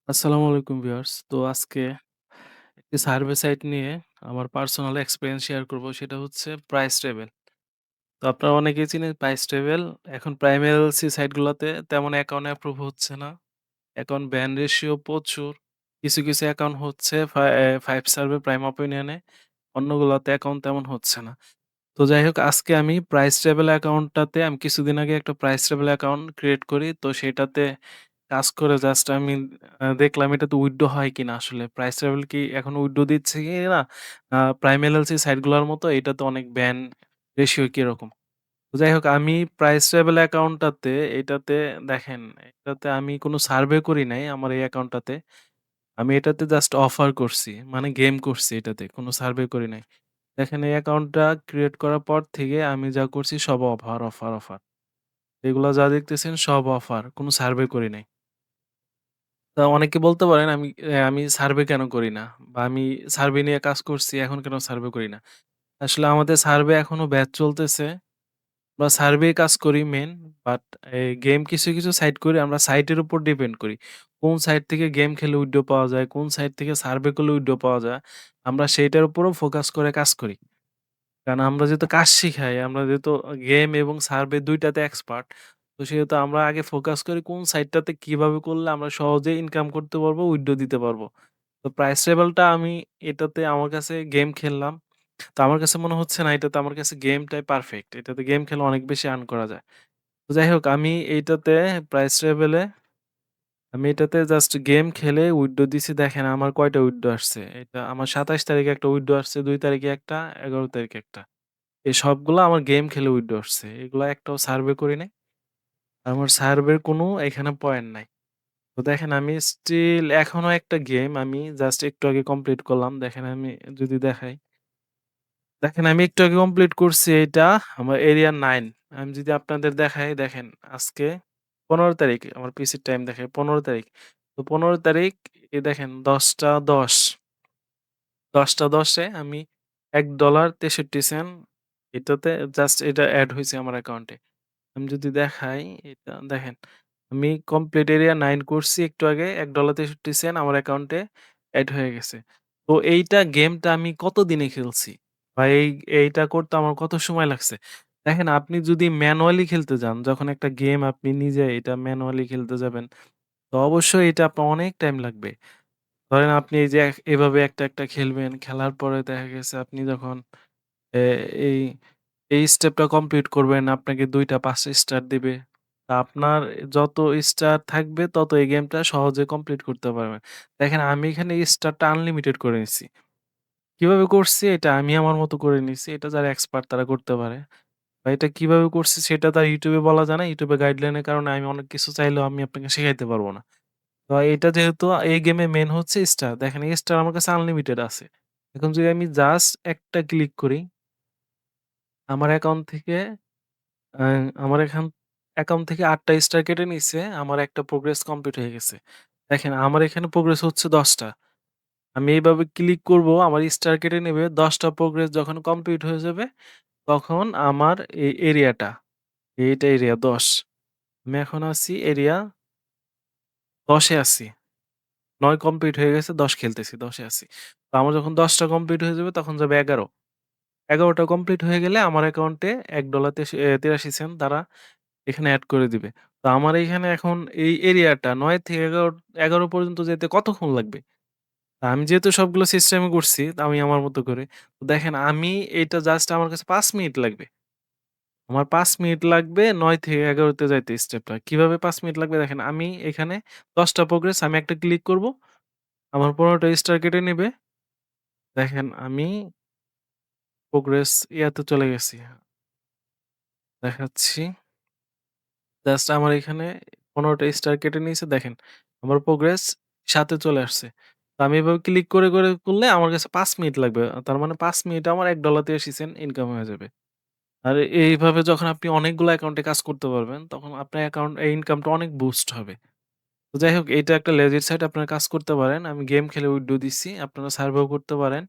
আসসালামু আলাইকুম ভিউয়ার্স। তো আজকে একটি সার্ভে সাইট নিয়ে আমার পার্সোনাল এক্সপেরিয়েন্স শেয়ার করব। সেটা হচ্ছে প্রাইস টেবল। তো আপনারা অনেকেই চিনেন প্রাইস টেবল। এখন প্রাইম এলএলসি সাইটগুলোতে তেমন অ্যাকাউন্ট অ্যাপ্রুভ হচ্ছে না। অ্যাকাউন্ট ব্যান রেশিও প্রচুর। কিছু অ্যাকাউন্ট হচ্ছে 5 সার্ভে প্রাইম ওপিনিয়নে, অন্যগুলোতে অ্যাকাউন্ট তেমন হচ্ছে না। তো যাই হোক আজকে আমি প্রাইস টেবল অ্যাকাউন্টটাতে আমি কিছুদিন আগে একটা প্রাইস টেবল অ্যাকাউন্ট ক্রিয়েট করি। তো সেটাতে কাজ করে জাস্ট আমি দেখলাম এটাতে উইথড্র হয় কিনা আসলে। প্রাইস টেবল কি এখন উইথড্র দিচ্ছে কিনা? প্রাইম এলএলসি সাইটগুলোর মতো এটাতে অনেক ব্যান রেশিও কিরকম? তো যাই হোক আমি প্রাইস টেবল অ্যাকাউন্টটাতে এটাতে দেখেন, এটাতে আমি কোনো সার্ভে করি নাই আমার এই অ্যাকাউন্টটাতে। আমি এটাতে জাস্ট অফার করছি। মানে গেম করছি এটাতে। কোনো সার্ভে করি নাই। দেখেন এই অ্যাকাউন্টটা ক্রিয়েট করার পর থেকে আমি যা করছি সব অফার, অফার, অফার। এগুলা যা দেখতেছেন সব অফার। কোনো সার্ভে করি নাই। তা অনেকে বলতে পারেন আমি সার্ভে কেন করি না? বা আমি সার্ভে নিয়ে কাজ করছি এখন কেন সার্ভে করি না? আসলে আমাদের সার্ভে এখনো ব্যাচ চলতেছে। আমরা সার্ভে কাজ করি মেইন। বাট গেম কিছু সাইট করি আমরা সাইটের উপর ডিপেন্ড করি। কোন সাইট থেকে গেম খেলে উইথড্র পাওয়া যায়, কোন সাইট থেকে সার্ভে করলে উইথড্র পাওয়া যায়, আমরা সেইটার উপরও ফোকাস করে কাজ করি। কারণ আমরা যেহেতু কাজ শিখাই, আমরা যেহেতু গেম এবং সার্ভে ২ টাতে এক্সপার্ট। তো সেহেতু আমরা আগে ফোকাস করি কোন সাইটটাতে কিভাবে করলে আমরা সহজেই ইনকাম করতে পারবো, উইথড্র দিতে পারবো। তো প্রাইস লেভেলটা আমি এটাতে আমার কাছে গেম খেললাম। তো আমার কাছে মনে হচ্ছে না এটাতে আমার কাছে গেমটাই পারফেক্ট। এটাতে গেম খেলে অনেক বেশি আর্ন করা যায়। তো যাই হোক আমি এইটাতে প্রাইস লেভেলে আমি এটাতে জাস্ট গেম খেলে উইথড্র দিছি দেখেন আমার কয়টা উইথড্র আসছে। এটা আমার ২৭ তারিখে একটা উইথড্র আসছে, ২ তারিখে একটা, ১১ তারিখে একটা। এই সবগুলা আমার গেম খেলে উইথড্র আসছে। এগুলা একটাও সার্ভে করি নাই। আমার সার্ভের কোনো এখানে পয়েন্ট নাই। তো দেখেন আমি স্টিল এখনো একটা গেম আমি জাস্ট একটু আগে কমপ্লিট করলাম। দেখেন আমি যদি দেখাই। দেখেন আমি একটু আগে কমপ্লিট করছি এইটা আমার এরিয়া 9। আমি যদি আপনাদের দেখাই দেখেন আজকে ১৫ তারিখ আমার পিসির টাইম দেখায় ১৫ তারিখ। তো ১৫ তারিখ দেখেন ১০টা ১০ ১০টা ১০ এ আমি $১.৬৩ এটাতে জাস্ট এটা এড হইছে আমার অ্যাকাউন্টে। আমি যদি দেখাই এটা দেখেন, আমি কমপ্লিট এরিয়া 9 করছি একটু আগে $১.৬৩ আমার অ্যাকাউন্টে এড হয়ে গেছে। তো এইটা গেমটা আমি কত দিনে খেলছি? বা এইটা করতে আমার কত সময় লাগছে? দেখেন আপনি যদি ম্যানুয়ালি খেলতে যান, যখন একটা গেম আপনি নিজে এটা ম্যানুয়ালি খেলতে যাবেন, তো অবশ্যই এটা আপনার অনেক টাইম লাগবে। ধরেন আপনি এই যে এভাবে একটা খেলবেন, খেলার পরে দেখা গেছে আপনি যখন এ এই এই স্টেপটা কমপ্লিট করবেন, আপনাকে ২ টা ৫ টা স্টার দিবে। তা আপনার যত স্টার থাকবে তত এই গেমটা সহজে কমপ্লিট করতে পারবেন। দেখেন আমি এখানে স্টারটা আনলিমিটেড করে নিছি। কিভাবে করছি এটা আমি আমার মতো করে নিছি। এটা যারা এক্সপার্ট তারা করতে পারে। বা এটা কিভাবে করছি সেটা তো আর YouTube এ বলা যায় না। YouTube এ গাইডলাইন এর কারণে আমি অনেক কিছু চাইলেও আমি আপনাকে শিখাইতে পারব না। তো এটা যেহেতু এই গেমে মেইন হচ্ছে স্টার। দেখেন এই স্টার আমার কাছে আনলিমিটেড আছে। এখন যদি আমি জাস্ট একটা ক্লিক করি, আমার অ্যাকাউন্ট থেকে আ আমার অ্যাকাউন্ট থেকে ৮ টা স্টার কেটে নিছে। আমার একটা প্রোগ্রেস কমপ্লিট হয়ে গেছে। দেখেন আমার এখানে প্রোগ্রেস হচ্ছে ১০ টা। আমি এইভাবে ক্লিক করব, আমার স্টার কেটে নেবে। ১০ টা প্রোগ্রেস যখন কমপ্লিট হয়ে যাবে, তখন আমার এই এরিয়াটা, এইটা এরিয়া ১০। আমি এখন আছি এরিয়া ১০ এ আছি। ৯ কমপ্লিট হয়ে গেছে, ১০ খেলতেছি, ১০ এ আছি। তো আমার যখন ১০ টা কমপ্লিট হয়ে যাবে তখন যাবে ১১। ১১ টা কমপ্লিট হয়ে গেলে আমার অ্যাকাউন্টে $১.৮৩ তারা এখানে এড করে দিবে। তো আমার এইখানে এখন এই এরিয়াটা ৯ থেকে ১১ পর্যন্ত যেতে কতক্ষণ লাগবে? আমি যেহেতু সবগুলো সিস্টেমে করছি, আমি আমার মতো করে। তো দেখেন আমি এটা জাস্ট আমার কাছে ৫ মিনিট লাগবে। আমার ৫ মিনিট লাগবে ৯ থেকে ১১ তে যাইতে স্টেপটা। কিভাবে ৫ মিনিট লাগবে দেখেন আমি এখানে ১০ টা প্রোগ্রেস আমি একটা ক্লিক করব। আমার ১৫ টা স্টার কেটে নিবে। দেখেন আমি প্রোগ্রেস ইয়াতে চলে গেছি। দেখাচ্ছি। জাস্ট আমার এখানে ১৫ টা স্টার কেটে নিয়েছে দেখেন। আমার প্রোগ্রেস ৭ এ চলে আসছে। তো আমি এভাবে ক্লিক করে করলে আমার কাছে ৫ মিনিট লাগবে। তার মানে ৫ মিনিটে আমার $১.৮৩ ইনকাম হয়ে যাবে। আর এইভাবে যখন আপনি অনেকগুলো অ্যাকাউন্টে কাজ করতে পারবেন, তখন আপনার এই ইনকামটা অনেক বুস্ট হবে। তো যাই হোক এইটা একটা লেজিট সাইট আপনারা কাজ করতে পারেন। আমি গেম খেলে উইথড্র দিচ্ছি। আপনারা সার্ভেও করতে পারেন।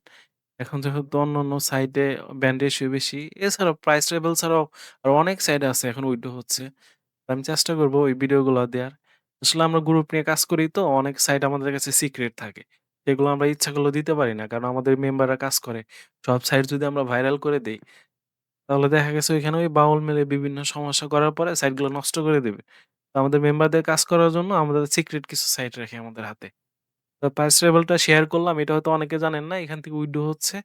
এখন যেহেতু অন্যান্য সাইটে ব্যান্ড রেশিও বেশি। এছাড়াও প্রাইস লেভেল ছাড়াও আরো অনেক সাইট আছে এখন উইথড্র হচ্ছে। আমি চেষ্টা করব ওই ভিডিওগুলা দেয়ার। আসলে আমরা গ্রুপ নিয়ে কাজ করি তো অনেক সাইট আমাদের কাছে সিক্রেট থাকে। সেগুলো আমরা ইচ্ছা করলেও দিতে পারি না। কারণ আমাদের মেম্বাররা কাজ করে। সব সাইট যদি আমরা ভাইরাল করে দেই, তাহলে দেখা গেছে ওইখানে ওই বাউল মেলে বিভিন্ন সমস্যা করার পরে সাইটগুলো নষ্ট করে দিবে। তো আমাদের মেম্বারদের কাজ করার জন্য আমাদের সিক্রেট কিছু সাইট রাখি আমাদের হাতে। তো প্রাইস লেভেলটা শেয়ার করলাম। এটা হয়তো অনেকে জানেন না। এখান থেকে উইথড্র হচ্ছে।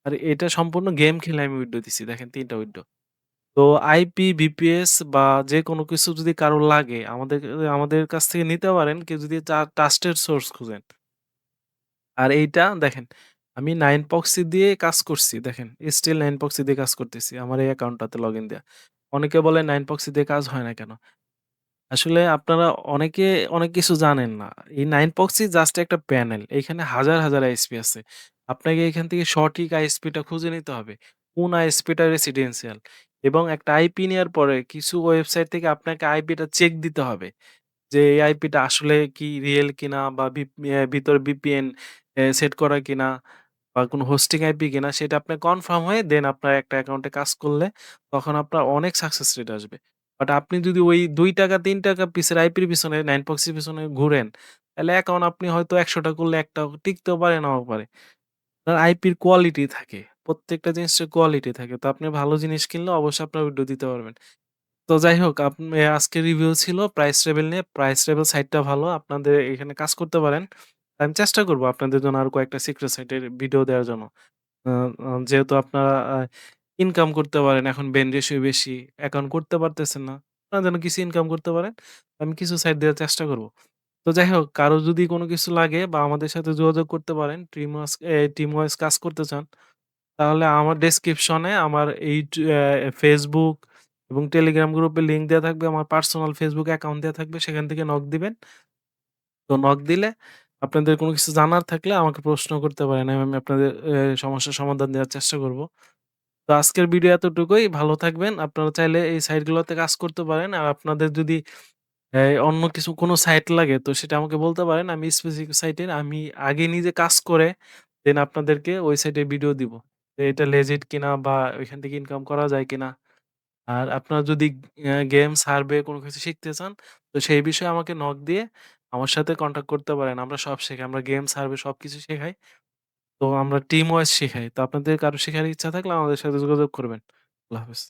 আর এটা সম্পূর্ণ গেম খেলে আমি উইথড্র দিছি। দেখেন ৩ টা উইথড্র। তো আইপি, ভিপিএস বা যেকোনো কিছু যদি কারো লাগে আমাদের কাছ থেকে নিতে পারেন। কেউ যদি ট্রাস্টেড সোর্স খুঁজেন। আর এইটা দেখেন আমি 9 প্রক্সি দিয়ে কাজ করছি। দেখেন স্টিল 9 প্রক্সি দিয়ে কাজ করতেছি। আমার এই অ্যাকাউন্টটাতে লগইন দেয়া। অনেকে বলে 9 প্রক্সি দিয়ে কাজ হয় না কেন? আসলে আপনারা অনেকে অনেক কিছু জানেন না। এই 9 প্রক্সি জাস্ট একটা প্যানেল। এখানে হাজার, হাজার আইএসপি আছে। আপনাকে এখান থেকে সঠিক আইএসপিটা খুঁজে নিতে হবে। কোন আইএসপিটা রেসিডেন্সিয়াল এবং একটা আইপি নেয়ার পরে কিছু ওয়েবসাইট থেকে আপনাকে আইপিটা চেক দিতে হবে। যে এই আইপিটা আসলে কি রিয়েল কিনা বা ভিতরে ভিপিএন সেট করা কিনা বা কোনো হোস্টিং আইপি কিনা সেটা আপনার কনফার্ম হয়ে দেন আপনার একটা অ্যাকাউন্টে কাজ করলে তখন আপনার অনেক সাকসেস রেট আসবে। বাট আপনি যদি ওই ৳২ ৳৩ পিসের আইপির পিছনে 9 প্রক্সির পিছনে ঘুরেন, তাহলে অ্যাকাউন্ট আপনি হয়তো ১০০ টা করলে ১ টাও টিকতেও পারে, নাও পারে। আপনার আইপির কোয়ালিটি থাকে। প্রত্যেকটা জিনিসের কোয়ালিটি থাকে। তো আপনি ভালো জিনিস কিনলে অবশ্যই আপনার উইন্ডো দিতে পারবেন। তো যাই হোক আজকের রিভিউ ছিল প্রাইস লেভেল নিয়ে। প্রাইস লেভেল সাইটটা ভালো। আপনাদের এখানে কাজ করতে পারেন। আমি চেষ্টা করব আপনাদের জন্য আরো কয়েকটা সিক্রেট সাইটের ভিডিও দেওয়ার জন্য। আ আ যেহেতু আপনারা ইনকাম করতে পারেন, এখন বেন রেশিও বেশি, অ্যাকাউন্ট করতে পারতেছেন না। আপনারা যেন কিছু ইনকাম করতে পারেন। আমি কিছু সাইট দেওয়ার চেষ্টা করব। তো যাই হোক, কারো যদি কোনো কিছু লাগে বা আমাদের সাথে যোগাযোগ করতে পারেন, টিম ওয়াইজ কাজ করতে চান, তাহলে আমার ডেসক্রিপশনে আমার এই Facebook এবং টেলিগ্রাম গ্রুপের লিঙ্ক দেয়া থাকবে। আমার পার্সোনাল Facebook অ্যাকাউন্ট দেয়া থাকবে। সেখান থেকে নক দিবেন। তো নক দিলে আপনাদের কোনো কিছু জানার থাকলে আমাকে প্রশ্ন করতে পারেন। আমি আপনাদের সমস্যার সমাধান দেওয়ার চেষ্টা করব। তো আজকের ভিডিও এতটুকুই। ভালো থাকবেন। আপনারা চাইলে এই সাইটগুলোতে কাজ করতে পারেন। আর আপনাদের যদি অন্য কিছু কোনো সাইট লাগে তো সেটা আমাকে বলতে পারেন। আমি স্পেসিফিক সাইটের আমি আগে নিজে কাজ করে দেন আপনাদেরকে ওই সাইটের ভিডিও দিব। যে এটা লেজিট কিনা বা ওইখান থেকে ইনকাম করা যায় কিনা। আর আপনারা যদি গেম সার্ভে কোনো কিছু শিখতে চান, তো সেই বিষয়ে আমাকে নক দিয়ে আমার সাথে কনট্যাক্ট করতে পারেন। আমরা সব শেখাই। আমরা গেম সার্ভে সবকিছু শেখাই। তো আমরা টিম ওয়াইজ শেখাই। তো আপনাদের কারো শেখার ইচ্ছা থাকলে আমাদের সাথে যোগাযোগ করবেন। আল্লাহ হাফেজ।